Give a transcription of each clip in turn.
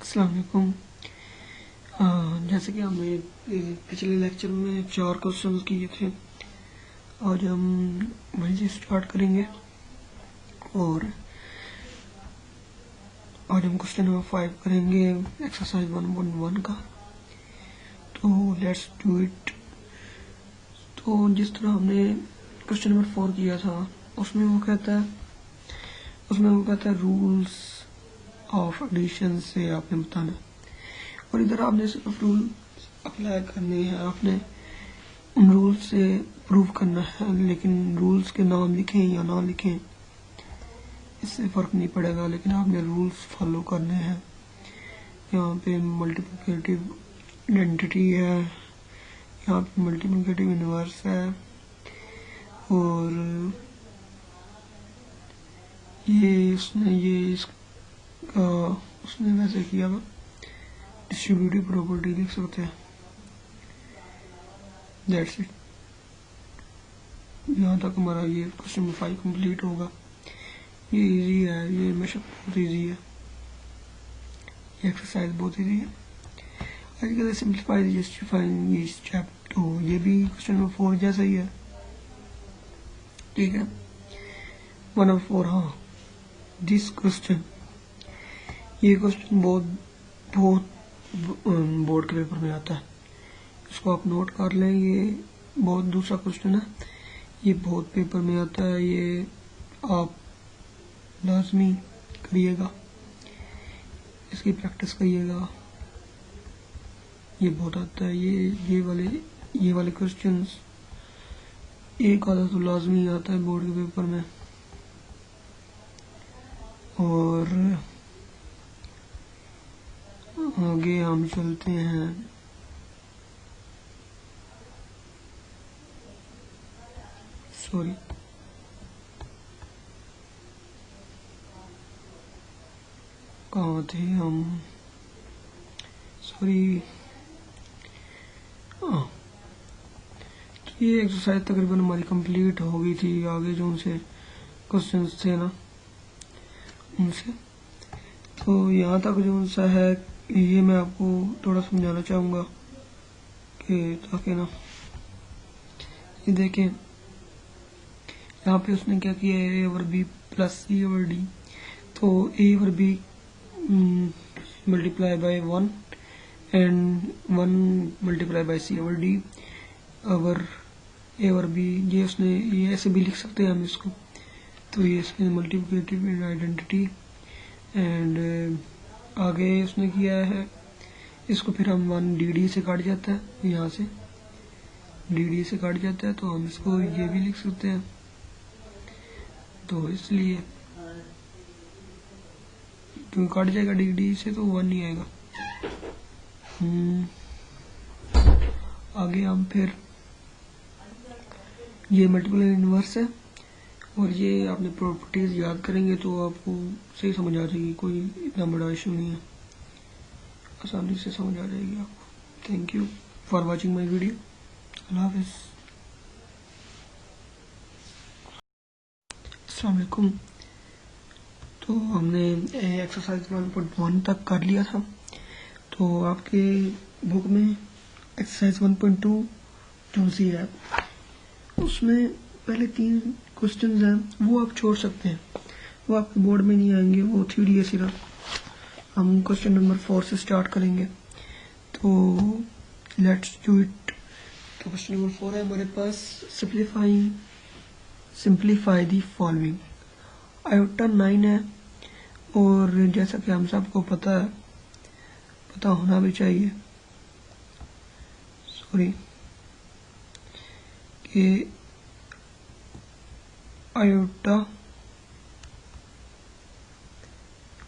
अस्सलाम वालेकुम। जैसे कि हमने पिछले लेक्चर में 4 क्वेश्चन किए थे, आज हम वहीं से स्टार्ट करेंगे और आज हम क्वेश्चन नंबर 5 करेंगे एक्सरसाइज 1.1 का। तो लेट्स डू इट। तो जिस तरह हमने क्वेश्चन नंबर 4 किया था उसमें वो कहता है रूल्स ऑफ एडिशन से आपने बताना, और इधर आपने सिर्फ रूल अप्लाई करने हैं, आपने उन रूल्स से प्रूव करना है, लेकिन रूल्स के नाम लिखें या ना लिखें इससे फ़र्क नहीं पड़ेगा, लेकिन आपने रूल्स फॉलो करने हैं। यहाँ पे मल्टीप्लिकेटिव आइडेंटिटी है, यहाँ पे मल्टीप्लिकेटिव इनवर्स है, और उसने वैसे किया डिस्ट्रीब्यूटिव प्रॉपर्टी लिख सकते हैं। That's it. यहाँ तक हमारा ये क्वेश्चन नंबर 5 कंप्लीट होगा। ये इजी है, ये हमेशा बहुत इजी है, ये एक्सरसाइज बहुत इजी है। आजकल सिंप्लीफाई जस्टिफाइंग इस चैप्टर, तो ये भी क्वेश्चन नंबर 4 जैसा ही है, ठीक है। 1 of 4। हाँ, दिस क्वेश्चन, ये क्वेश्चन बहुत बोर्ड के पेपर में आता है, इसको आप नोट कर लें। ये बहुत दूसरा क्वेश्चन है, ये बहुत पेपर में आता है, ये आप लाजमी करिएगा, इसकी प्रैक्टिस करिएगा। ये बहुत आता है, ये वाले क्वेश्चंस एक आधा तो लाजमी आता है बोर्ड के पेपर में। और आगे हम चलते हैं। सॉरी, कहाँ थे हम? सॉरी। ये एक्सरसाइज तकरीबन हमारी कंप्लीट हो गई थी। आगे जो उनसे क्वेश्चंस थे ना उनसे, तो यहाँ तक जो उनसा है ये मैं आपको थोड़ा समझाना चाहूँगा कि ताकि ना, ये देखें यहाँ पे उसने क्या किया है, A over B plus C over D. तो A over B multiply by 1 and 1 multiply by C over D over A over B. ये ऐसे भी लिख सकते हैं हम इसको। तो ये इसमें मल्टीप्लिकेटिव आइडेंटिटी एंड आगे उसने किया है इसको, फिर हम 1 डी से काट जाता है, यहाँ से डी से काट जाता है, तो हम इसको ये भी लिख सकते हैं। तो इसलिए तो काट जाएगा डी से, तो 1 नहीं आएगा। आगे हम फिर ये मल्टीपल इनवर्स है, और ये आपने प्रॉपर्टीज याद करेंगे तो आपको सही समझ आ जाएगी, कोई इतना बड़ा इशू नहीं है, आसानी से समझ आ जाएगी आपको। Thank you for watching my video. अल्लाह हाफिज़। अस्सलाम वालेकुम। तो हमने एक्सरसाइज 1.1 तक कर लिया था। तो आपके बुक में एक्सरसाइज 1.2 जो सी है उसमें पहले 3 क्वेश्चंस हैं, वो आप छोड़ सकते हैं, वो आपके बोर्ड में नहीं आएंगे, वो थ्योरी है सिर्फ। हम क्वेश्चन नंबर 4 से स्टार्ट करेंगे, तो लेट्स डू इट। तो क्वेश्चन नंबर 4 है हमारे पास, सिंप्लीफाई दी फॉलोइंग। आयोटा 9 है, और जैसा कि हम सबको पता होना भी चाहिए, सॉरी, कि iota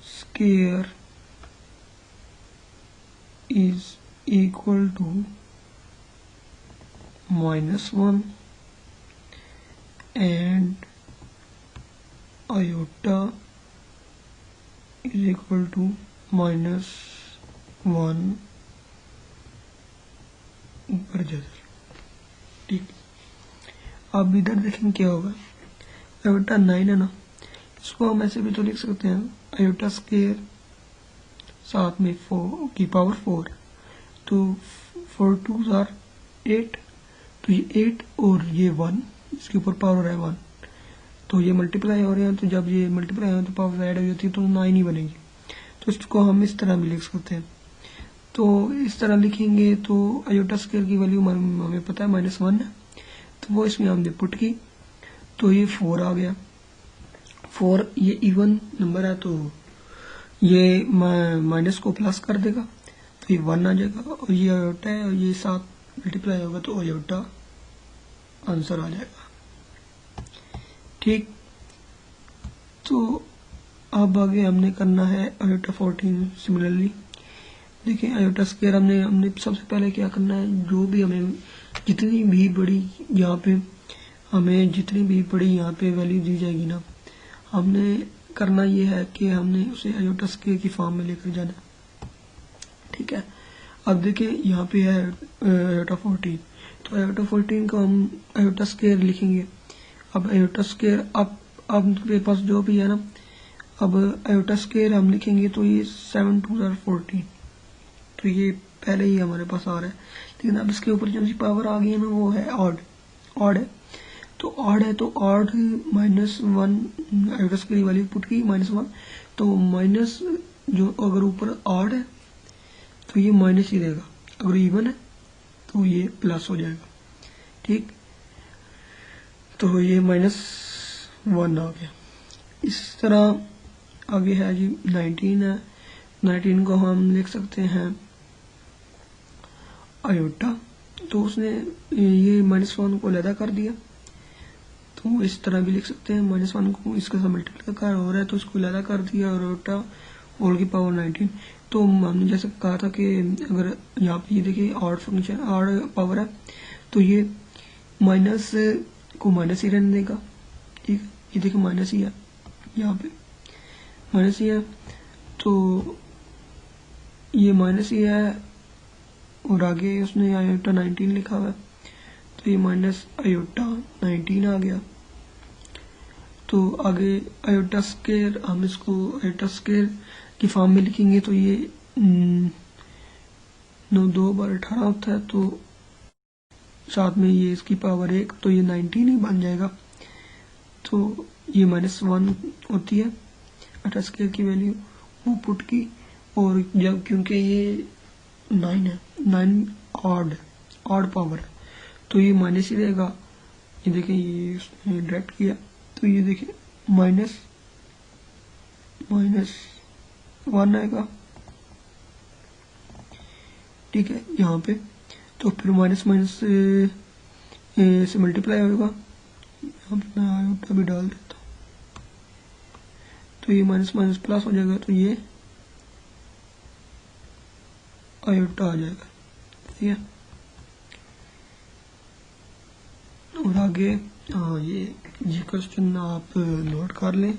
square is equal to -1 and iota is equal to -1 ऊपर जाता। ठीक, अब इधर देखें क्या होगा। आयोटा 9 है ना, इसको हम ऐसे भी तो लिख सकते हैं, आयोटा स्क्वायर साथ में 4 की पावर 4, तो 4 2s आर 8, तो ये 8 और ये 1, इसके ऊपर पावर है 1, तो ये मल्टीप्लाई हो रहे हैं, तो जब ये मल्टीप्लाई हो तो पावर ऐड हो जाती है तो 9 ही बनेगी। तो इसको हम इस तरह भी लिख सकते हैं। तो इस तरह लिखेंगे तो आयोटा स्क्वायर की वैल्यू हमें पता है -1 है, तो वो इसमें हमने पुट की, तो ये 4 आ गया। 4 ये इवन नंबर है, तो ये माइनस को प्लस कर देगा, तो ये 1 आ जाएगा, और ये आयोटा है और ये 7 मल्टीप्लाई होगा तो आयोटा आंसर आ जाएगा। ठीक, तो अब आगे हमने करना है आयोटा 14। सिमिलरली देखिए आयोटा स्क्वायर हमने सबसे पहले क्या करना है, जो भी हमें जितनी भी बड़ी यहाँ पे वैल्यू दी जाएगी ना, हमने करना ये है कि हमने उसे आयोटा स्क्वायर की फॉर्म में लेकर जाना। ठीक है, अब देखिए यहाँ पे है आयोटा 14, तो आयोटा 14 को हम आयोटा स्क्वायर लिखेंगे। अब आयोटा स्क्वायर अब आपके पास जो भी है ना, अब आयोटा स्क्वायर हम लिखेंगे तो ये 7 2s आर 14, तो ये पहले ही हमारे पास आ रहा है, लेकिन अब इसके ऊपर जो सी पावर आ गई है ना वो है ऑड है, तो ऑड है तो ऑड -1 आयोटा स्क्वायर वाली पुट की -1, तो माइनस जो अगर ऊपर ऑड है तो ये माइनस ही रहेगा, अगर इवन है तो ये प्लस हो जाएगा। ठीक, तो ये -1 आ गया। इस तरह आगे है जी 19 है, 19 को हम लिख सकते हैं आयोटा, तो उसने ये -1 को अलहदा कर दिया, तो इस तरह भी लिख सकते हैं। -1 को इसके साथ मल्टीप्लाई हो रहा है तो इसको अलहदा कर दिया, और आयोटा होल की पावर 19। तो हमने जैसे कहा था कि अगर यहाँ पे ये देखिए ऑड फंक्शन ऑड पावर है, तो ये माइनस को माइनस ही रहने देगा। ठीक है, ये देखिए माइनस ही है, यहाँ पे माइनस ही है, तो ये माइनस ही है, और आगे उसने आयोटा 19 लिखा हुआ है, तो ये माइनस आयोटा 19 आ गया। तो आगे आयोटा स्क्वायर, हम इसको आयोटा स्क्वायर की फॉर्म में लिखेंगे, तो ये 9 2 बार 18 होता है, तो साथ में ये इसकी पावर 1, तो ये 19 ही बन जाएगा। तो ये -1 होती है आयोटा स्क्वायर की वैल्यू, वो पुट की, और जब क्योंकि ये 9 है, 9 ऑड पावर है, तो ये माइनस ही रहेगा। ये देखिए ये उसने डायरेक्ट किया, तो ये देखिए -1 आएगा। ठीक है, यहाँ पे तो फिर माइनस से मल्टीप्लाई होगा, यहाँ पे मैं आयोटा भी डाल देता हूँ, तो ये माइनस प्लस हो जाएगा, तो ये आयोटा आ जाएगा। ठीक है, और आगे ये क्वेश्चन आप नोट कर लें,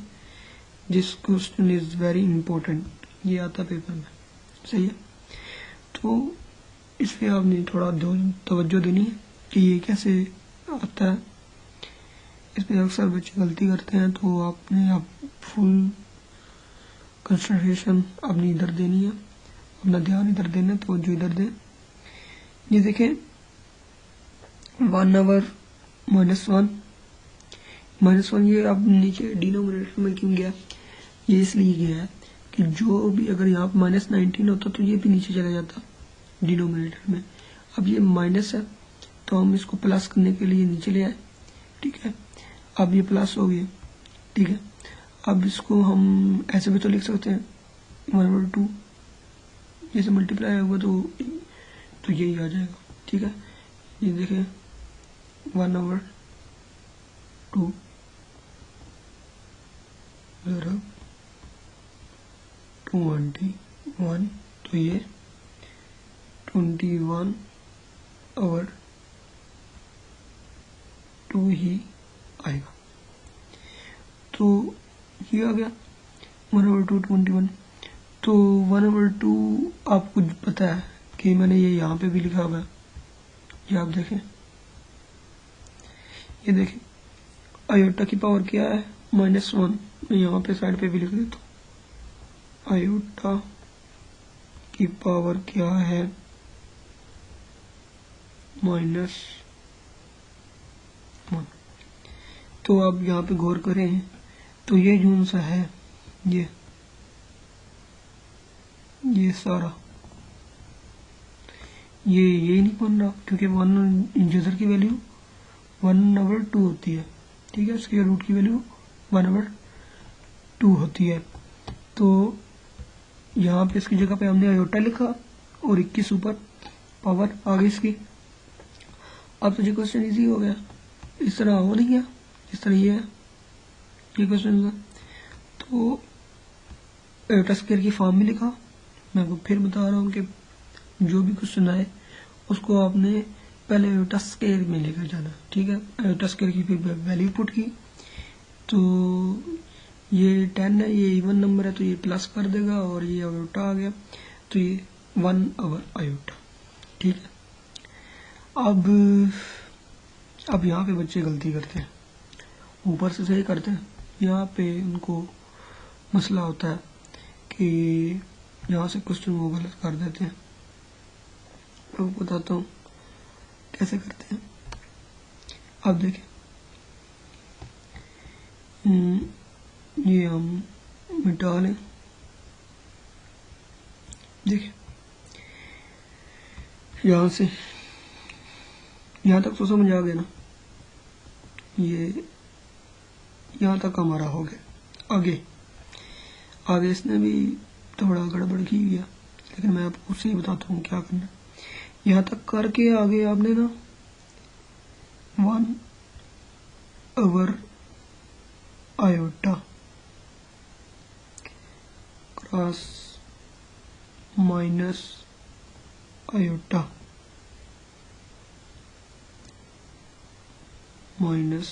this question is very important, ये आता पेपर में, सही है। तो इस पे आपने थोड़ा तवज्जो देनी है कि ये कैसे आता है। इसमें अक्सर बच्चे गलती करते हैं, तो आपने फुल कंसंट्रेशन अपनी इधर देनी है, अपना ध्यान इधर देना, तो जो इधर दें। ये देखें 1 आवर -1 ये अब नीचे डिनोमिनेटर में क्यों गया, ये इसलिए गया है कि जो भी अगर यहाँ पर -19 होता तो ये भी नीचे चला जाता डिनोमिनेटर में। अब ये माइनस है तो हम इसको प्लस करने के लिए नीचे ले आए। ठीक है, अब ये प्लस हो गया। ठीक है, अब इसको हम ऐसे भी तो लिख सकते हैं 1/2, जैसे मल्टीप्लाई होगा तो यही आ जाएगा। ठीक है, ये देखें 1/2 21, तो ये 21/2 ही आएगा। तो ये आ गया 1/2 21। तो 1/2 आपको पता है कि मैंने ये यहाँ पे भी लिखा हुआ है, ये आप देखें, ये देखें आयोटा की पावर क्या है -1, मैं यहाँ पे साइड पे भी लिख देता हूँ आयोटा की पावर क्या है -1। तो अब यहाँ पे गौर करें तो ये जो सा है ये सारा ये नहीं बन रहा, क्योंकि 1 इंटीजर की वैल्यू 1/2 होती है, ठीक है। स्क्वायर रूट की वैल्यू 1/2 होती है। तो यहाँ पे इसकी जगह पे हमने आयोटा लिखा और 21 ऊपर पावर आ गई इसकी। अब तो ये क्वेश्चन इजी हो गया, इस तरह हो नहीं गया, इस तरह ये है ये क्वेश्चन था। तो आयोटा स्क्वायर की फॉर्म में लिखा। मैं आपको फिर बता रहा हूँ कि जो भी क्वेश्चन आए उसको आपने पहले आयोटा स्क्वायर में लेकर जाना, ठीक है। आयोटा स्क्वायर की फिर वैल्यू पुट की, तो ये 10 है, ये इवन नंबर है तो ये प्लस कर देगा, और ये आयोटा आ गया तो ये 1/आयोटा, ठीक है। अब यहाँ पे बच्चे गलती करते हैं, ऊपर से सही करते हैं, यहाँ पे उनको मसला होता है कि यहाँ से क्वेश्चन वो गलत कर देते हैं। मैं बताता हूँ कैसे करते हैं। अब देखें, ये हम मिटा लें। देखिए यहाँ से यहाँ तक तो समझ आ गया ना, ये यहाँ तक हमारा हो गया। आगे इसने भी थोड़ा गड़बड़ की हुई है, लेकिन मैं आपको उससे ही बताता हूँ क्या करना। यहाँ तक करके आगे आपने ना 1/आयोटा क्रॉस -आयोटा माइनस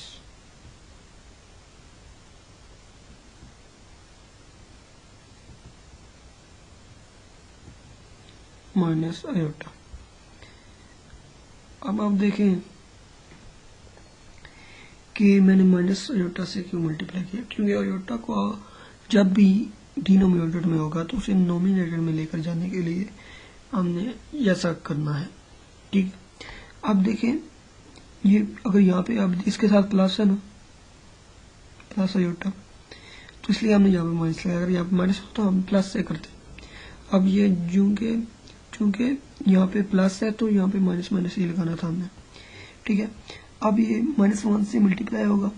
आयोटा। अब आप देखें कि मैंने माइनस आयोटा से क्यों मल्टीप्लाई किया, क्योंकि आयोटा को जब भी डिनोमिनेटर में होगा तो उसे नोमिनेटर में लेकर जाने के लिए हमने ऐसा करना है, ठीक। अब देखें ये अगर यहाँ पे अब इसके साथ प्लस है ना, प्लस आयोटा, तो इसलिए हमने यहाँ पे माइनस लगाया। अगर यहाँ पे माइनस होता तो हम प्लस से करते। अब ये चूंकि यहाँ पे प्लस है तो यहाँ पे माइनस ही लगाना था हमने, ठीक है। अब ये -1 से मल्टीप्लाई होगा,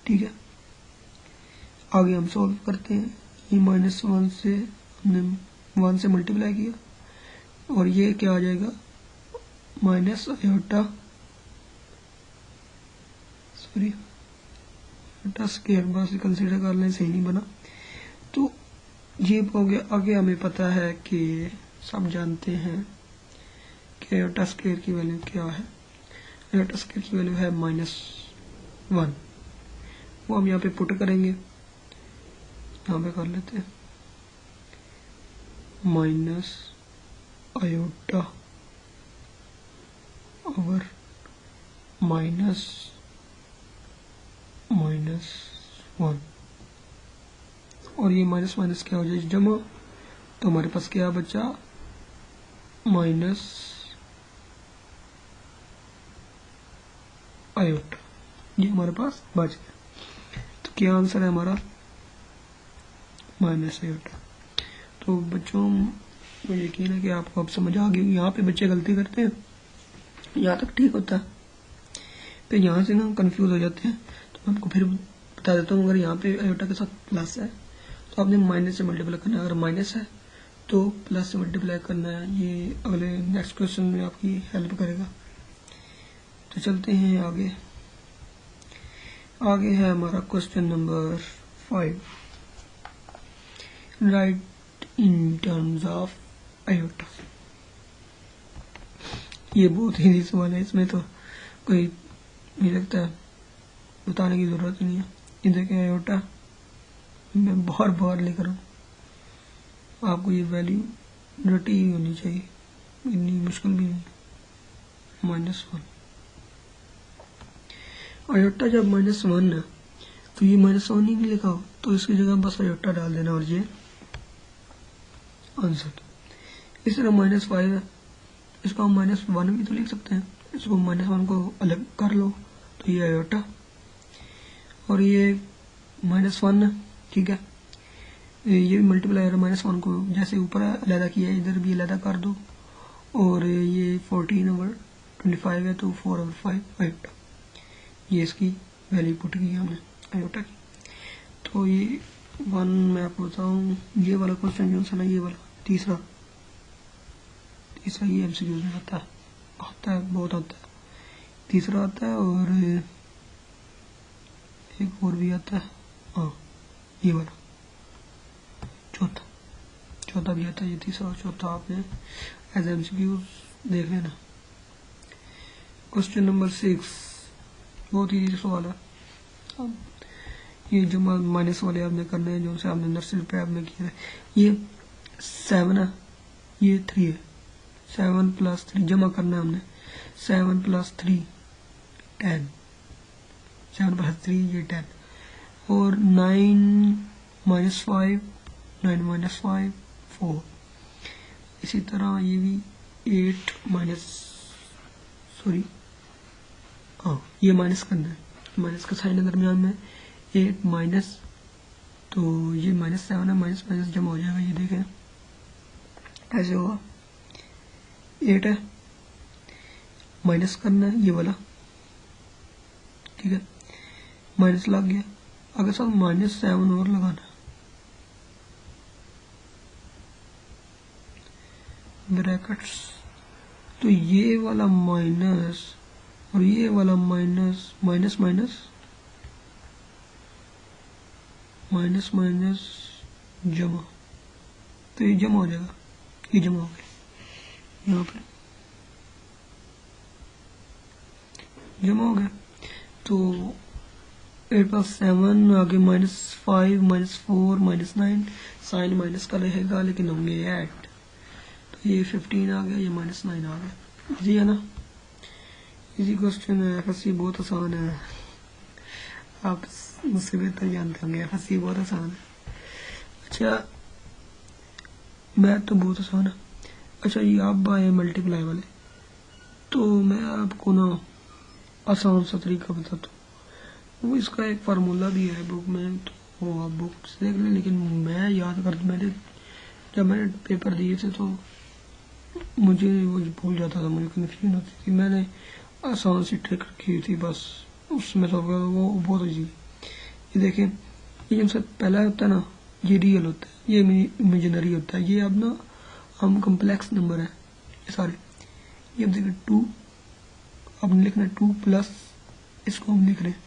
ठीक है। आगे हम सॉल्व करते हैं। ये -1 से हमने 1 से मल्टीप्लाई किया और ये क्या आ जाएगा -आयोटा स्क्वायर, बस कंसीडर कर लें, सही नहीं बना। तो ये हो गया। आगे हमें पता है कि सब जानते हैं कि आयोटा स्क्वायर की वैल्यू क्या है। आयोटा स्क्वायर की वैल्यू है -1, वो हम यहाँ पे पुट करेंगे। यहाँ पे कर लेते हैं -आयोटा ओवर -1, और ये माइनस क्या हो जाए जमा, तो हमारे पास क्या बचा -आयोटा, ये हमारे पास बच गया। तो क्या आंसर है हमारा -आयोटा। तो बच्चों मुझे यकीन है कि आपको अब समझ आ गई। यहाँ पे बच्चे गलती करते हैं, यहाँ तक ठीक होता है, फिर यहाँ से ना कंफ्यूज हो जाते हैं। तो मैं आपको फिर बता देता हूँ, अगर यहाँ पे आयोटा के साथ प्लस है तो आपने माइनस से मल्टीप्लाई करना है, अगर माइनस है तो प्लस से मल्टीप्लाई करना है। ये अगले नेक्स्ट क्वेश्चन में आपकी हेल्प करेगा। तो चलते हैं आगे है हमारा question number 5, right in terms of iota. ये बहुत ही सवाल है, इसमें तो कोई मुझे लगता है बताने की जरूरत ही नहीं है। ये देखें आयोटा, मैं बार लिख रहा हूँ, आपको ये वैल्यू रटी ही होनी चाहिए, इतनी मुश्किल भी नहीं। -1 आयोटा जब -1 है तो ये -1 ही नहीं लिखा हो तो इसकी जगह बस आयोटा डाल देना और ये आंसर। इस तरह -5 है, इसको हम -1 भी तो लिख सकते हैं। इसको -1 को अलग कर लो तो ये आयोटा, और ये -1 है, ठीक है। ये मल्टीप्लायर -1 को जैसे ऊपर अलहदा किया है इधर भी अलहदा कर दो, और ये 14/25 है तो 4/5 आयोटा, ये इसकी वैल्यू पुट की हमने आयोटा की। तो ये 1 मैं आपको बताऊँ, ये वाला क्वेश्चन जो सा ना, ये वाला तीसरा ये MCQs में आता है बहुत आता है। तीसरा आता है और एक और भी आता है, हाँ ये वाला चौथा भी आता है। ये तीसरा और चौथा आपने एज MCQs देख लेना। क्वेश्चन नंबर 6 बहुत ही सवाल है। अब ये जमा माइनस वाले आपने करने हैं जो से आपने नर्सरी पे आपने किया है। ये 7 है, ये 3 है, 7 + 3 जमा करना है हमने। 7 + 3 10, 7 + 3 ये 10, और 9 - 5 9 - 5 4। इसी तरह ये भी 8 हाँ ये माइनस करना है, माइनस का साइन है दरमियान में, 8 माइनस, तो ये -7 है, माइनस माइनस जमा हो जाएगा। ये देखें ऐसे होगा, 8 है, माइनस करना है ये वाला, ठीक है, माइनस लग गया। अगर सब -7 और लगाना है, ब्रैकेट्स, तो ये वाला माइनस और ये वाला minus, minus minus minus minus जमा, तो ये जमा हो जाएगा, ये जमा हो गया, यहाँ पर जमा हो गया। तो 8 + 7 आगे -5 -4 -9, साइन माइनस का रहेगा लेकिन होंगे ऐड, तो ये 15 आ गया, ये -9 आ गया। इजी है ना, इजी क्वेश्चन है। FSC बहुत आसान है, आप मुझसे बेहतर जानते होंगे, FSC बहुत आसान है। अच्छा मैथ तो बहुत आसान है। अच्छा ये आप आए मल्टीप्लाई वाले, तो मैं आपको ना आसान सा तरीका बताता हूँ। वो इसका एक फार्मूला भी है बुक में, तो वो आप बुक से देख लें, लेकिन मैं याद कर जब मैंने पेपर दिए थे तो मुझे वो भूल जाता था, मुझे कन्फ्यूजन होती थी। मैंने आसान सी ट्रिक रखी थी बस, उसमें तो वो बहुत ईजी। ये देखें, ये जिनसे पहला होता है ना, ये रियल होता है, ये इमेजिनरी होता है। ये अब ना हम कम्प्लेक्स नंबर है ये सारे। ये अब देखिए 2, अब लिखना है 2 प्लस, इसको हम लिख रहे हैं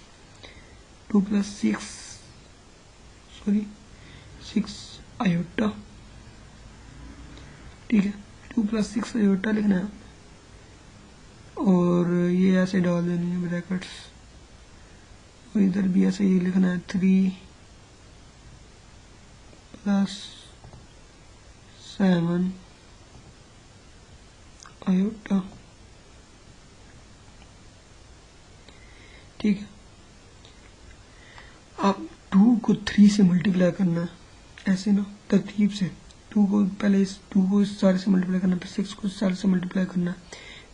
2 + 6 आयोटा, ठीक है, 2 + 6 आयोटा लिखना है, और ये ऐसे डाल देनी है ब्रैकेट्स, और इधर भी ऐसे ये लिखना है 3 + 7 आयोटा, ठीक है। अब 2 को 3 से मल्टीप्लाई करना है, ऐसे ना तरतीब से। 2 को पहले इस 2 को इस सारे से मल्टीप्लाई करना, फिर 6 को इस सारे से मल्टीप्लाई करना,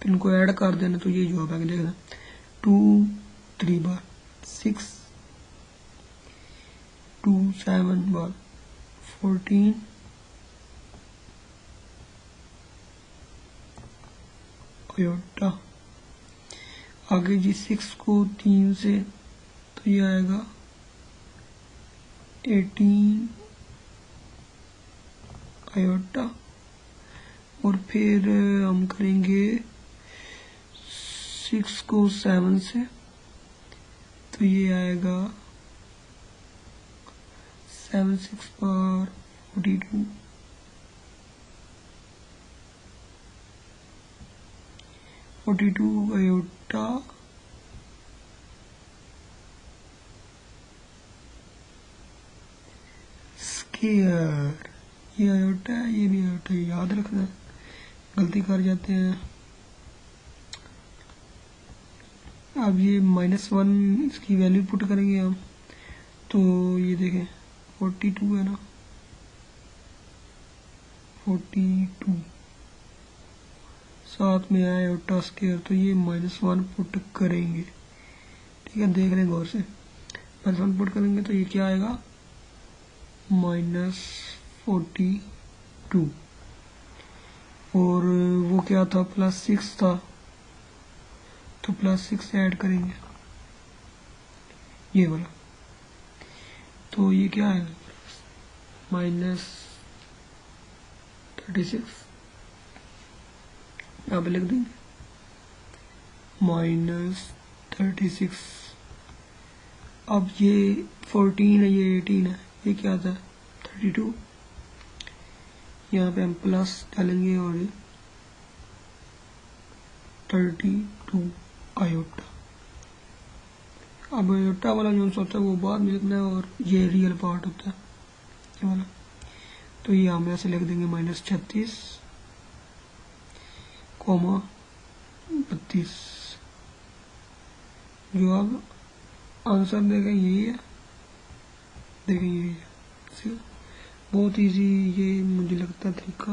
फिर इनको ऐड कर देना, तो ये जवाब आगे देखना 2 3 बार 6, 2 7 बार 14, आयोटा। आगे जी 6 को 3 से, तो ये आएगा 18 आयोटा, और फिर हम करेंगे 6 को 7 से, तो ये आएगा 7 6 बार 42, 42 आयोटा, स्क्वायर। ये आयोटा है, ये भी आयोटा, याद रखना, गलती कर जाते हैं। अब ये -1 इसकी वैल्यू पुट करेंगे हम, तो ये देखें 42 है ना, 42 साथ में आयोटा स्क्वायर, तो ये -1 पुट करेंगे। ठीक है, देख लें गौर से। -1 पुट करेंगे तो ये क्या आएगा, -42। और वो क्या था, +6 था, तो +6 ऐड करेंगे ये वाला, तो ये क्या आएगा, -36 यहाँ पे लिख देंगे, -36। अब ये 14 है, ये 18 है, ये क्या था 32, यहाँ पे हम प्लस डालेंगे और 32 आयोटा। अब आयोटा वाला जो होता है वो बाद में लिखना है, और ये रियल पार्ट होता है ये वाला, तो ये हम ऐसे लिख देंगे -36, 32। जो अब आंसर देगा यही है, देखें यही है। बहुत इजी ये मुझे लगता है तरीका,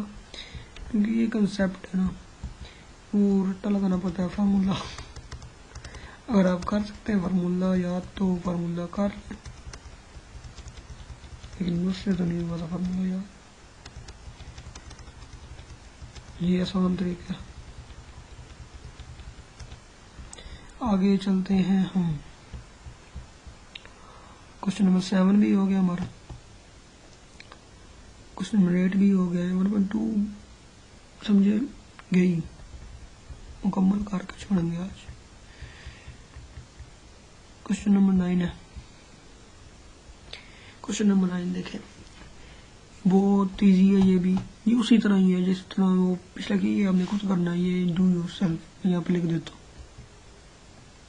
क्योंकि ये कंसेप्ट है ना, वो रट्टा लगाना पड़ता है फार्मूला। अगर आप कर सकते हैं फार्मूला याद तो फार्मूला कर लें, लेकिन मुझसे तो नहीं हुआ था फार्मूला याद। ये आसान तरीका है। आगे चलते हैं हम, क्वेश्चन नंबर 7 भी हो गया हमारा, क्वेश्चन नंबर 8 भी हो गया है, 1.2 समझे गई, मुकम्मल करके छोड़ेंगे आज। क्वेश्चन नंबर 9 है। क्वेश्चन नंबर 9 देखें, बहुत इजी है ये भी, ये उसी तरह ही है जिस तरह वो पिछला की, ये आपने खुद करना है। ये डू योरसेल्फ यहाँ पे लिख देता हूँ,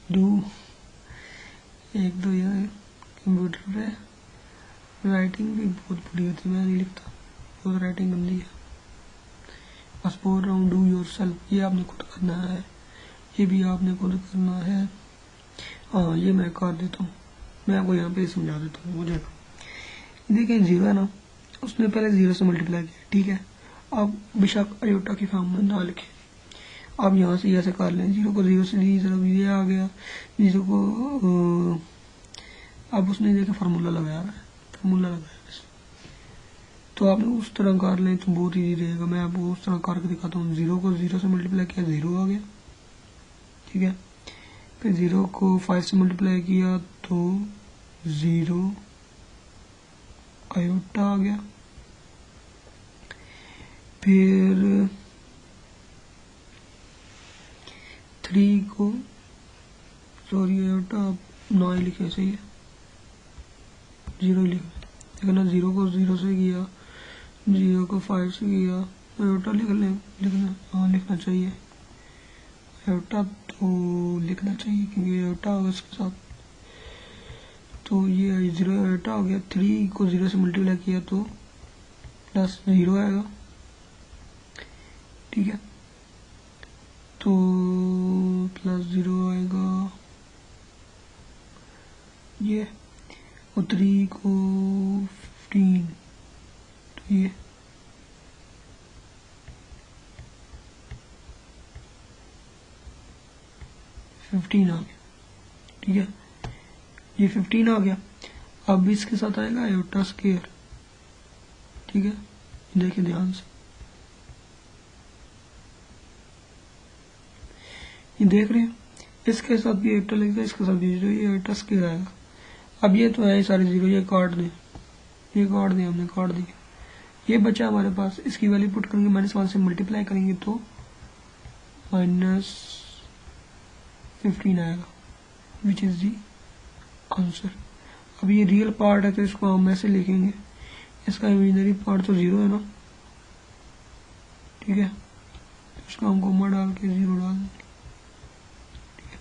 डू 1 2 यार कंप्यूटर पे राइटिंग भी बहुत बुरी होती है, मैं नहीं लिखता, बहुत राइटिंग गंदी है। बस बोल रहा हूँ डू योरसेल्फ, ये आपने खुद करना है, ये भी आपने खुद करना है। हाँ ये मैं कर देता हूँ, मैं आपको यहाँ पे समझा देता हूँ। मुझे देखिए 0 है ना, उसने पहले 0 से मल्टीप्लाई किया, ठीक है। अब बेशक आयोटा की फॉर्म में ना लिखे, आप यहाँ से ऐसे कर लें, 0 को 0 से ली, तरफ ये आ गया 0 को, अब उसने देखा फार्मूला लगाया, फार्मूला लगाया, तो आपने उस तरह कर लें तो बहुत ईजी रहेगा। मैं आपको उस तरह करके दिखाता हूँ। 0 को 0 से मल्टीप्लाई किया, 0 आ गया, ठीक है। फिर 0 को 5 से मल्टीप्लाई किया तो 0 आयोटा आ गया। फिर 3 को, सॉरी आयोटा ना ही लिखे, सही है 0 ही लिखे, लेकिन ना 0 को 0 से किया, 0 को 5 से किया, आयोटा लिखना चाहिए, आयोटा तो लिखना चाहिए क्योंकि आयोटा होगा इसके साथ, तो ये 0 आयोटा हो गया। 3 को 0 से मल्टीप्लाई किया तो +0 आएगा, ठीक है, तो +0 आएगा ये। और 3 को 15, तो ये $15 आ गया, ठीक है, ये 15 आ गया। अब इसके साथ आएगा आयोटा स्क्वायर, ठीक है, देखिए ध्यान से, ये देख रहे हैं, इसके साथ भी आयोटा लगेगा, इसके साथ भी ये आयोटा स्क्वायर आएगा। अब ये तो है सारे 0, ये काट दें, ये काट दें, हमने काट दिया, ये बचा हमारे पास, इसकी वैल्यू पुट करेंगे, -1 से मल्टीप्लाई करेंगे तो -15 आएगा, विच इज दी आंसर। अब ये रियल पार्ट है तो इसको हम ऐसे लिखेंगे, इसका इमेजिनरी पार्ट तो 0 है ना, ठीक है, तो इसका हम कोमा डाल के 0 डाल देंगे, ठीक है।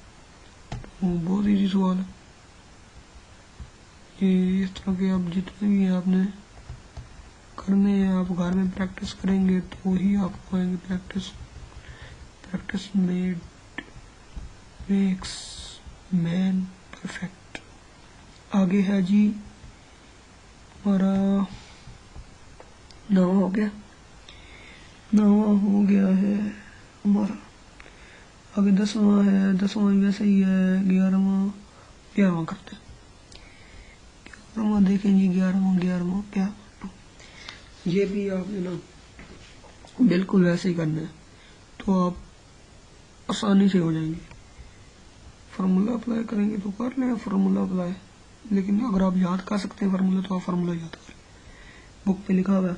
तो बहुत इजी सवाल है ये, इस तरह के आप जितने भी आपने करने हैं, आप घर में प्रैक्टिस करेंगे तो ही आपको आएंगे। Practice makes man perfect. आगे है जी हमारा 9 हो गया, 9 हो गया है हमारा आगे 10वां है, 10वां वैसे ही है, 11वां करते हैं। 11वां देखें जी, 11वां क्या, ये भी आपने ना बिल्कुल वैसे ही करना है, तो आप आसानी से हो जाएंगे। फार्मूला अप्लाई करेंगे तो कर लें फार्मूला अप्लाई, लेकिन अगर आप याद कर सकते हैं फार्मूला तो आप फार्मूला याद कर लें। बुक पे लिखा हुआ है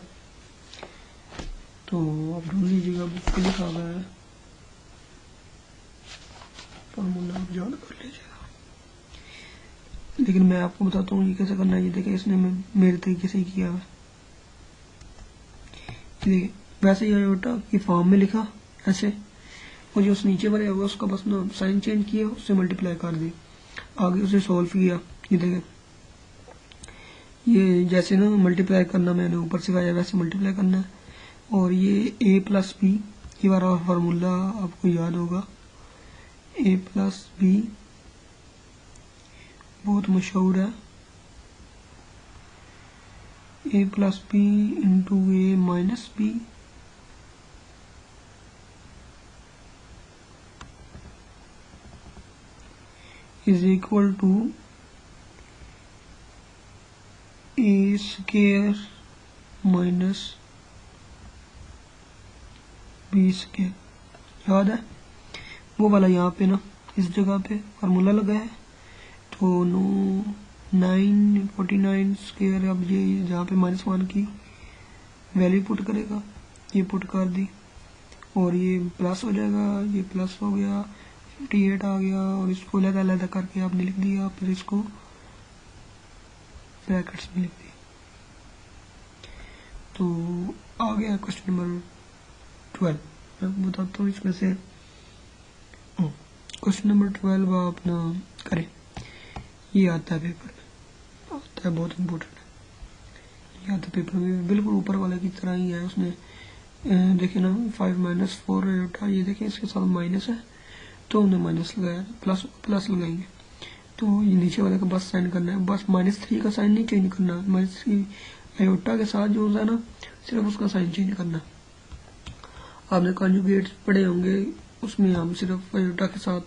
तो आप ढूंढ लीजिएगा, बुक पे लिखा हुआ है फार्मूला, आप याद कर लीजिएगा। लेकिन मैं आपको बताता हूँ ये कैसे करना है। ये देखिए, इसने मेरे तरीके से ही किया हुआ है। देखिए वैसे ही आयोटा की फॉर्म में लिखा ऐसे, और जो उस नीचे वाले होगा उसका बस ना साइन चेंज किया, उससे मल्टीप्लाई कर दी, आगे उसे सॉल्व किया। ये देखें, ये जैसे ना मल्टीप्लाई करना मैंने ऊपर सिखाया वैसे मल्टीप्लाई करना है। और ये a प्लस बी, ये वाला फार्मूला आपको याद होगा, a प्लस बी बहुत मशहूर है, a plus B into A minus B is equal to A square minus B square. याद है वो वाला, यहाँ पे ना इस जगह पे फार्मूला लगा है, तो 949 स्क्वायर। अब ये जहाँ पे -1 की वैल्यू पुट करेगा, ये पुट कर दी और ये प्लस हो जाएगा, ये प्लस हो गया, 58 आ गया, और इसको अलग-अलग करके आपने लिख दिया, फिर इसको ब्रैकेट्स में लिख दिया। तो आ गया क्वेश्चन नंबर 12। मैं बताता हूँ इसमें से। क्वेश्चन नंबर 12 आप ना करें, ये आता है पेपर में, आता है, बहुत इम्पोर्टेंट है। ये आता है पेपर में, बिल्कुल ऊपर वाले की तरह ही है। उसने देखिए ना 5 - 4 उठा, ये देखें इसके साथ माइनस है तो हमने माइनस लगाया, प्लस लगाएंगे। तो ये नीचे वाले का बस साइन करना है, बस -3 का साइन नहीं चेंज करना, -3 आयोटा के साथ जो है ना सिर्फ उसका साइन चेंज करना। आपने कॉन्जुगेट पढ़े होंगे, उसमें हम सिर्फ आयोटा के साथ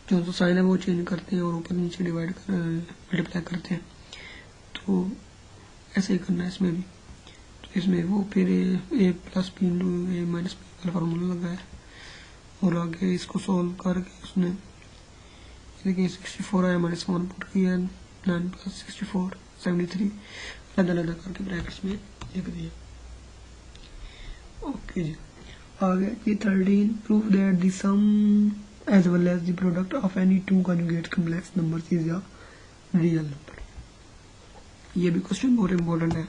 जो साइन है वो चेंज करते हैं और ऊपर नीचे डिवाइड कर मल्टीप्लाई करते हैं। तो ऐसे ही करना है इसमें भी। तो इसमें वो फिर ए plus B into A minus B वाला फार्मूला लगा है, और आगे इसको सॉल्व करके उसने देखिए 64 आया, -1 पुट किया, 9 + 64 73 अलग-अलग करके ब्रैकेट्स में लिख दिया। ओके जी, आगे ये 13 prove that the sum as well as the product of any two conjugate complex numbers is a real number. ये भी क्वेश्चन बहुत इम्पोर्टेंट है,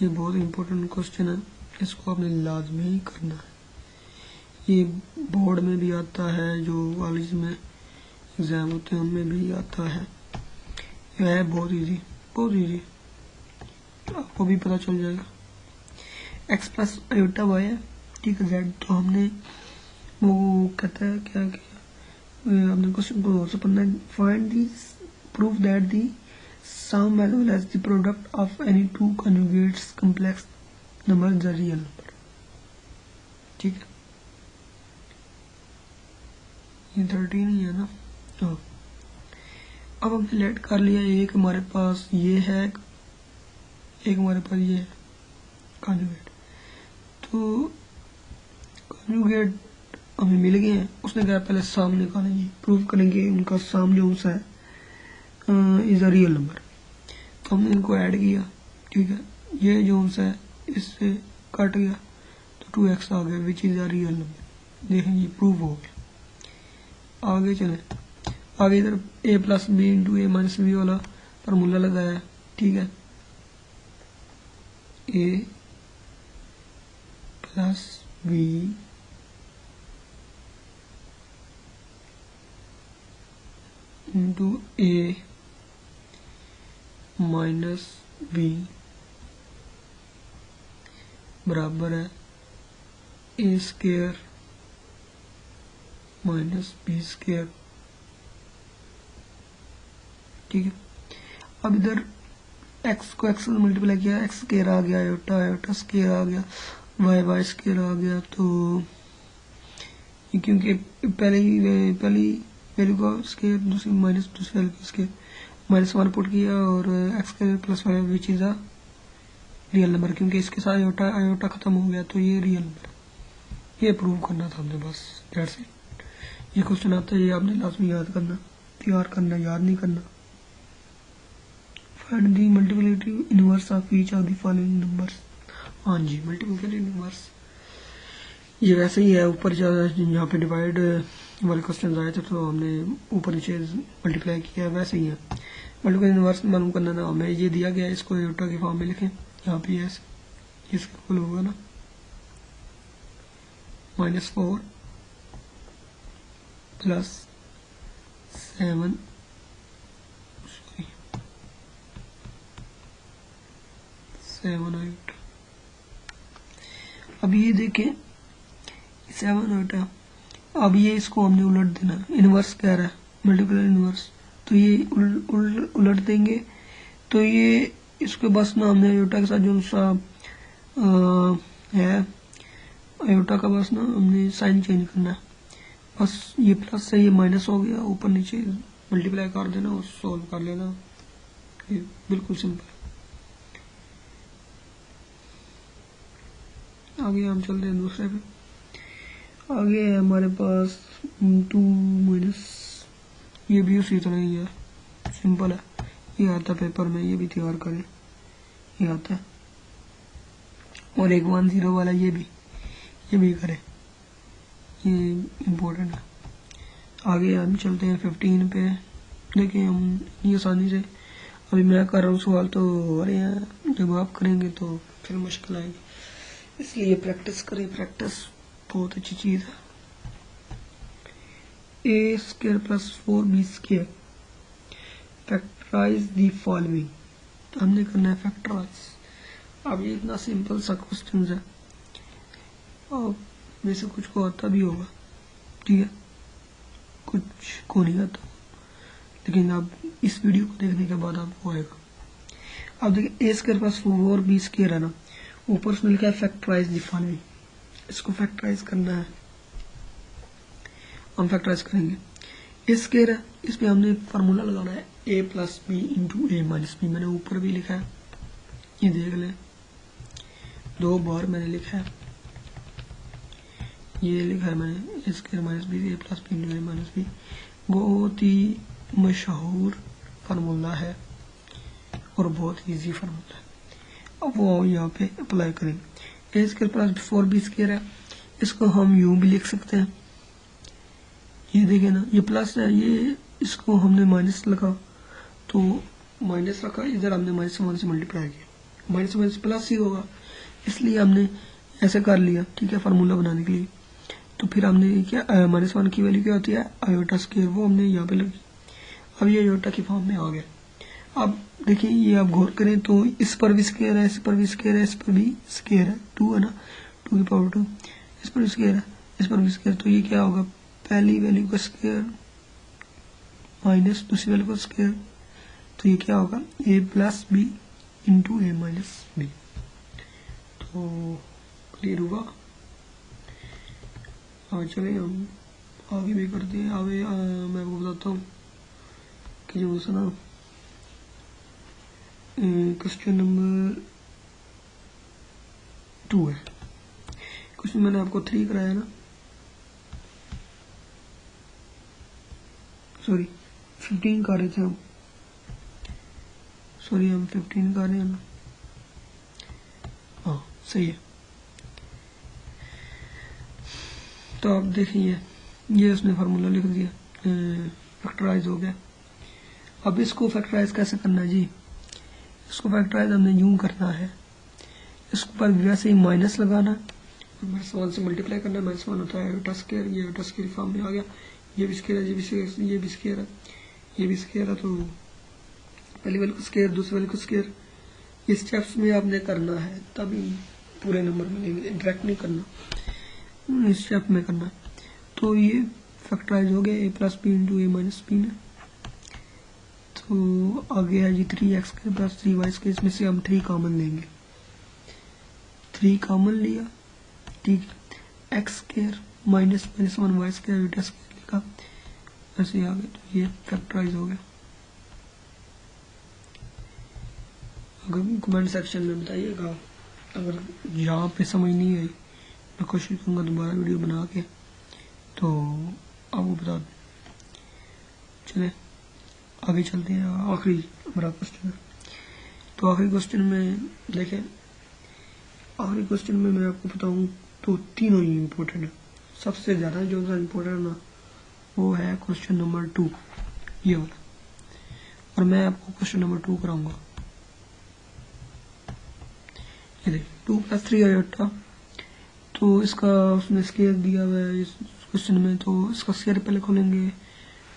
ये बहुत इम्पोर्टेंट क्वेश्चन है, इसको आपने लाजमी करना है। ये बोर्ड में भी आता है, जो कॉलेज में एग्जाम होते हैं उनमें भी आता है। यह है बहुत इजी, बहुत इजी, तो आपको भी पता चल जाएगा। x प्लस आयोटा y है, ठीक है, z। तो हमने वो कहता है क्या किया, हमने क्वेश्चन को और से पढ़ना है। Find the proof that the sum as well as the product of any two conjugates complex number is a real number. ठीक है, ये 13 ही है ना। हाँ, अब हमने लेट कर लिया, एक हमारे पास ये है, एक हमारे पास ये है कॉन्जुगेट। तो कॉन्जुगेट हमें मिल गए हैं। उसने कहा पहले सम निकालेंगे, प्रूव करेंगे उनका सम जो सा है इज अ रियल नंबर। तो हमने इनको ऐड किया, ठीक है, ये जो सा है इससे कट गया तो 2x आ गया which is a real number. देखें ये प्रूव हो गया। आगे चले, आगे इधर a plus B into A minus B वाला फार्मूला लगाया, ठीक है, a plus B into A minus B बराबर है A square minus B square. ठीक है, अब इधर x को x से मल्टीप्लाई किया, x स्क्वायर आ गया, आयोटा आयोटा स्क्वायर आ गया, y y स्क्वायर आ गया, तो क्योंकि पहली वैल्यू का स्केयर दूसरी वैल्यू का स्केयर -1 पुट किया और x square plus 5 which is a real number, क्योंकि इसके साथ आयोटा खत्म हो गया तो ये रियल नंबर। ये प्रूव करना था हमने, बस दैट्स इट। ये क्वेश्चन आता है, ये आपने लाजमी याद करना, तैयार करना, याद नहीं करना। Find the multiplicative inverse of each of the following numbers. हाँ जी, मल्टीप्लिकेटिव इनवर्स ये वैसे ही है, ऊपर जहाँ पे डिवाइड वाले क्वेश्चन आए थे तो हमने ऊपर नीचे मल्टीप्लाई किया, वैसे ही है। मल्टीप्लिकेटिव इनवर्स मालूम करना ना, हमें ये दिया गया है, इसको आयोटा की फॉर्म में लिखें। यहाँ पे ये इसका कुल होगा ना -4 + 7 आयोटा। अब ये देखें 7 आयोटा, अब ये इसको हमने उलट देना, इनवर्स कह रहा है मल्टीप्लिकेटिव इनवर्स, तो ये उलट देंगे तो ये इसके बस ना हमने आयोटा के साथ जो सा है आयोटा का बस ना हमने साइन चेंज करना है, बस ये प्लस से ये माइनस हो गया, ऊपर नीचे मल्टीप्लाई कर देना और सॉल्व कर लेना, ये बिल्कुल सिंपल। आगे हम चलते हैं दूसरे पे। आगे है हमारे पास 2 - ये भी उसी तरह ही है, सिंपल है, ये आता पेपर में, ये भी तैयार करें, ये आता है। और एक 1 0 वाला ये भी करें, ये इम्पोर्टेंट है। आगे हम चलते हैं 15 पे। देखिए हम ये आसानी से, अभी मैं कर रहा हूँ सवाल तो हो रहे हैं, जब आप करेंगे तो फिर मुश्किल आएगी, इसलिए प्रैक्टिस करें, प्रैक्टिस बहुत अच्छी चीज़ है। a² + 4b², factorise the following, हमने करना है फैक्टराइज। अब ये इतना सिंपल सा क्वेश्चन है, और वैसे कुछ को आता भी होगा, ठीक है, कुछ को नहीं आता, लेकिन अब इस वीडियो को देखने के बाद आपको आएगा। अब देखिए a² + 4b² है ना, ऊपर से लिखा है फैक्टराइज द फॉलोइंग, इसको फैक्टराइज करना है, हम फैक्टराइज करेंगे। इस स्क्वायर है, इस पे हमने फार्मूला लगाना है a + b × a - b, मैंने ऊपर भी लिखा है, ये देख लें, 2 बार मैंने लिखा है, ये लिखा है मैंने a² - b a + b × a - b, बहुत ही मशहूर फार्मूला है और बहुत इजी फार्मूला है। अब वो यहाँ पे अप्लाई करेंगे। a² + 4b² है, इसको हम यूं भी लिख सकते हैं, ये देखें ना, ये प्लस है, ये इसको हमने माइनस लगा तो माइनस रखा, इधर हमने -1 से मल्टीप्लाई किया, माइनस प्लस ही होगा, इसलिए हमने ऐसे कर लिया, ठीक है, फार्मूला बनाने के लिए। तो फिर हमने क्या, -1 की वैल्यू क्या होती है, आयोटा स्क्वायर, वो हमने यहाँ पे लगी। अब ये आयोटा की फॉर्म में आ गया। अब देखिए ये आप गौर करें तो इस पर भी स्क्वायर है, इस पर भी स्क्वायर है, इस पर भी स्क्वायर है, 2 है ना, 2 की पावर 2, इस पर भी स्क्वायर है, इस पर भी स्क्वायर, तो ये क्या होगा, पहली वैल्यू का स्क्वायर माइनस दूसरी वैल्यू का स्क्वायर, तो ये क्या होगा, a + b × a - b। तो क्लियर हुआ। हाँ चलिए हम आगे भी करते हैं। आगे मैं आपको बताता हूँ कि जो ना क्वेश्चन नंबर 2 है, क्वेश्चन मैंने आपको 3 कराया ना, सॉरी 15 कर रहे थे हम, सॉरी हम 15 कर रहे हैं ना, हाँ सही है। तो आप देखिए ये उसने फार्मूला लिख दिया, फैक्टराइज हो गया। अब इसको फैक्टराइज कैसे करना है जी, इसको फैक्टराइज हमने यूं करना है, इसको पर वैसे ही माइनस लगाना, -1 से मल्टीप्लाई करना, -1 होता है आयोटा स्क्वायर, ये आयोटा स्क्वायर फॉर्म में आ गया, ये भी स्क्वायर है, ये भी स्क्वायर है, ये भी स्क्वायर है, ये भी स्क्वायर है, तो पहली वैल्यू को स्क्वायर, दूसरी वैल्यू को स्क्वायर, इस स्टेप्स में आपने करना है, तभी पूरे नंबर मिलेंगे, डायरेक्ट नहीं करना, इस स्टेप में करना। तो ये फैक्टराइज हो गया, a + b × a - b में। तो आगे है जी 3x² + 3y², इसमें से हम 3 कॉमन लेंगे, 3 कॉमन लिया, ठीक है, x² minus minus one Y square beta square लिखा, ऐसे ही आ गया, तो ये फैक्टराइज हो गया। अगर कमेंट सेक्शन में बताइएगा, अगर यहाँ पे समझ नहीं आई मैं कोशिश करूँगा दोबारा वीडियो बना के तो आपको बता दूँ। चले आगे चलते हैं, आखिरी हमारा क्वेश्चन है। तो आखिरी क्वेश्चन में देखें, आखिरी क्वेश्चन में मैं आपको बताऊँ तो तीनों ही इम्पोर्टेंट है। सबसे ज़्यादा जो सा इम्पोर्टेंट ना वो है क्वेश्चन नंबर 2, ये वाला, और मैं आपको क्वेश्चन नंबर 2 कराऊंगा। ये देखिए 2 + 3 आयोटा, तो इसका उसमें स्केयर दिया हुआ है इस क्वेश्चन में, तो इसका स्केयर पहले खोलेंगे।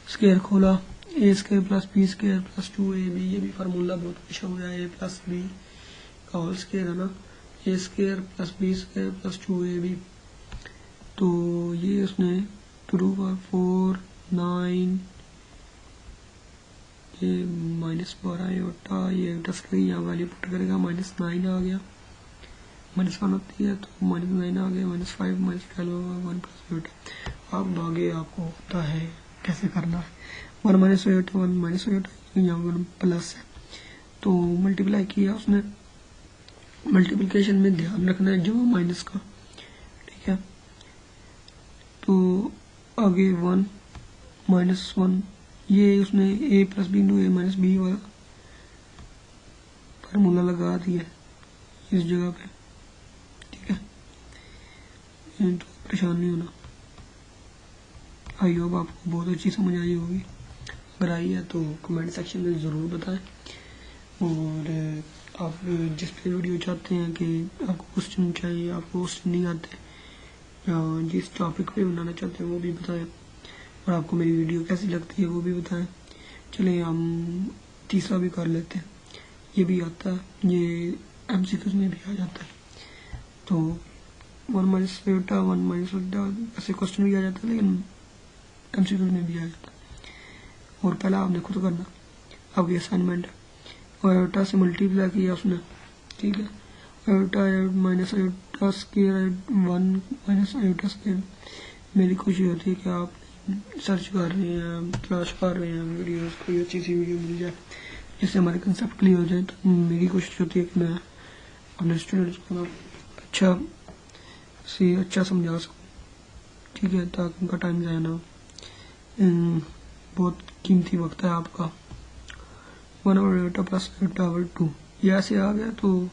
स्केयर खोला, a² + b² + 2ab, ये भी फार्मूला बहुत मशहूर है, a + b का होल स्केयर है ना, a² + b² + 2ab। तो ये उसने 2 × 4 9, ये -12 आयोटा, ये 10 करेगी, यहाँ वैल्यू पुट करेगा, -9 आ गया, -1 होती है तो -9 आ गया, -5 -12 1 + आयोटा। अब आगे आपको होता है कैसे करना है, 1 - आयोटा 1 - आयोटा, यहाँ पर प्लस है तो मल्टीप्लाई किया उसने। मल्टीप्लिकेशन में ध्यान रखना है जो माइनस का, ठीक है। तो आगे 1 -1, ये उसने a + b × a - b वाला फार्मूला लगा दिया इस जगह पे, ठीक है। तो परेशान नहीं होना, आई होप आपको बहुत अच्छी समझ आई होगी। अगर आई है तो कमेंट सेक्शन में ज़रूर बताएं, और आप जिस पे वीडियो चाहते हैं कि आपको क्वेश्चन चाहिए, आपको क्वेश्चन नहीं आते, या जिस टॉपिक पे बनाना चाहते हैं वो भी बताएं, और आपको मेरी वीडियो कैसी लगती है वो भी बताएं। चलिए हम तीसरा भी कर लेते हैं, ये भी आता है, ये MCQ में भी आ जाता है। तो 1 - आयोटा 1 - आयोटा ऐसे क्वेश्चन भी आ जाता है, लेकिन MCQ में भी आ जाता है। और पहला आपने खुद करना, आपकी असाइनमेंट है। आयोटा से मल्टीप्लाई किया उसने, ठीक है, iota -iota square 1 - iota square. मेरी कोशिश होती है कि आप सर्च कर रहे हैं, तलाश कर रहे हैं वीडियोस, कोई अच्छी सी वीडियो मिल जाए जिससे हमारे कंसेप्ट क्लियर हो जाए। तो मेरी कोशिश होती है कि मैं अपने स्टूडेंट्स को अच्छा समझा सकूँ, ठीक है, ताकि उनका टाइम जाए ना। बहुत कीमती वक्त है आपका। 1 आयोटा + आयोटा 2, ये ऐसे आ गया तो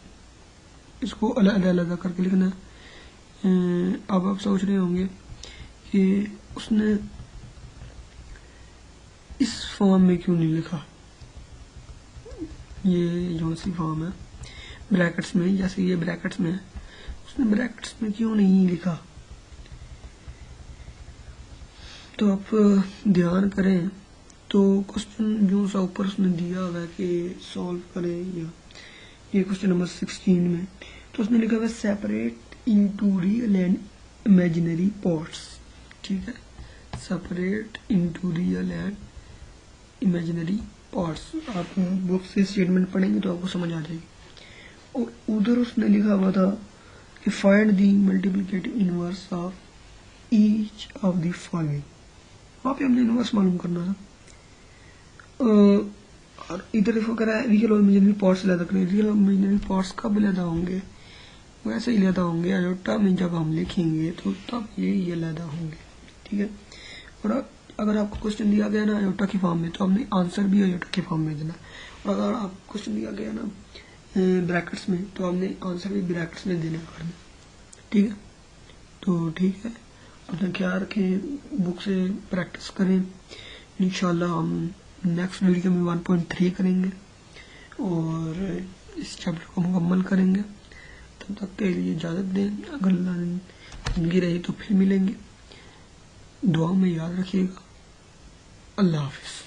इसको अलग करके लिखना है। अब आप सोच रहे होंगे कि उसने इस फॉर्म में क्यों नहीं लिखा, ये जो सी फॉर्म है ब्रैकेट्स में, जैसे ये ब्रैकेट्स में है, उसने ब्रैकेट्स में क्यों नहीं लिखा। तो आप ध्यान करें, तो क्वेश्चन जो सा ऊपर उसने दिया हुआ है कि सॉल्व करें, या ये क्वेश्चन नंबर 16 में, तो उसने लिखा हुआ है separate into real and imaginary parts, ठीक है, separate into real and imaginary parts. आप बुक से स्टेटमेंट पढ़ेंगे तो आपको समझ आ जाएगी। और उधर उसने लिखा हुआ था कि find the multiplicative inverse of each of the following, वहाँ पे हमने इनवर्स मालूम करना था। और इधर देखो कह रहा है रियल और इमेजिनरी पार्ट्स लैदा करें। रियल और इमेजिनरी पार्ट्स कब लैदा होंगे, वैसे ही लैदा होंगे आयोटा में जब हम लिखेंगे तो तब ये लैदा होंगे, ठीक है। और अगर आपको क्वेश्चन दिया गया ना आयोटा की फॉर्म में, तो हमने आंसर भी आयोटा की फॉर्म में देना। और अगर आप क्वेश्चन दिया गया ना ब्रैकेट्स में, तो हमने आंसर भी ब्रैकेट्स में देना करना, ठीक है। तो ठीक है, अपना ख्याल रखें, बुक से प्रैक्टिस करें। इंशाल्लाह हम नेक्स्ट वीडियो में 1.3 करेंगे और इस चैप्टर को मुकम्मल करेंगे। तब तक के लिए इजाज़त दें, अगर जिंदगी रही तो फिर मिलेंगे। दुआ में याद रखिएगा। अल्लाह हाफिज़।